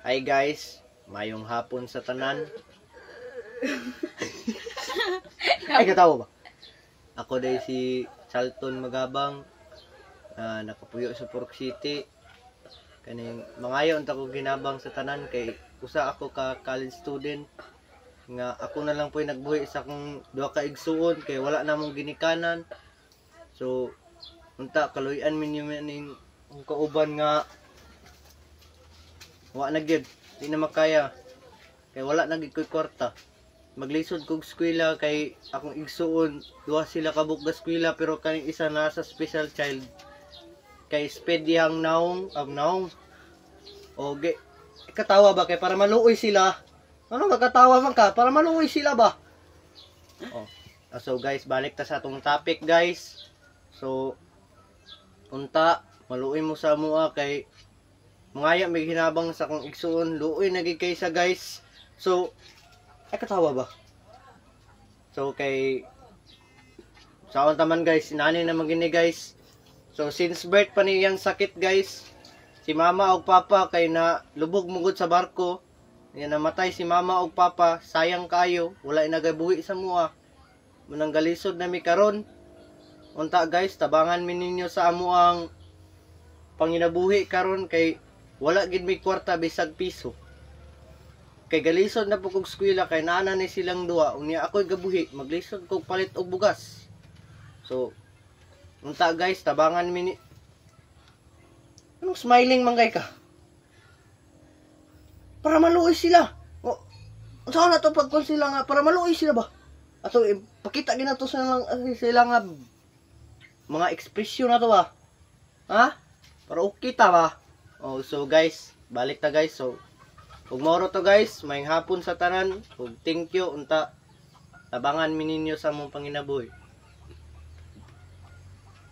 Hi guys, mayong hapon sa tanan. Ay, katawa ba? Ako day si Charlton Magabang, nakapuyo sa Pork City. Kaning mangayon ta ko ginabang sa tanan kay usa ako ka college student nga ako na lang po'y nagbuhi sa akong duha ka igsuon kay wala na mong ginikanan. So unta kaluyan min ning kauban nga wa na gyud, di na makaya kay wala na gyud koy kwarta. Maglisod kog eskwela kay akong igsuon duha sila kabuk ga eskwela pero kaning isa na sa special child kay spedihang naong oge katawa ba kay para maluoy sila. Ano magkatawa man ka para maluoy sila ba? So guys, balik ta sa atong topic guys. So unta maluoy mo sa mua kay mangaya may hinabang sa akong igsuon luoy nagig kaysa guys. So ay katawa ba? So kay saon taman guys, inani na magini guys. So since birth pa niyang sakit guys, si mama og papa kay na lubog mugod sa barko. Yan namatay si mama og papa, sayang kayo, wala nagabuhi sa mua. Munang galisod na mi karon. Unta guys, tabangan mi ninyo sa amuang panginabuhi karon kay wala gid mi kwarta bisag piso. Kay galisod na po kog eskwela kay naana ni silang duha, unya ako'y gabuhi, maglisod kog palit og bugas. So unta guys, tabangan mi ni anong smiling man kay ka? Para maluoy sila. Saan na to pagkon sila nga para maluoy sila ba? Ato pakita ginato sa sila nga mga ekspresyon na to ba? Ha? Para okay ta ba? So guys, balik ta guys. So ug moro to guys, maayong hapon sa tanan. Ug thank you unta tabangan mi ninyo sa mong panginabuhi.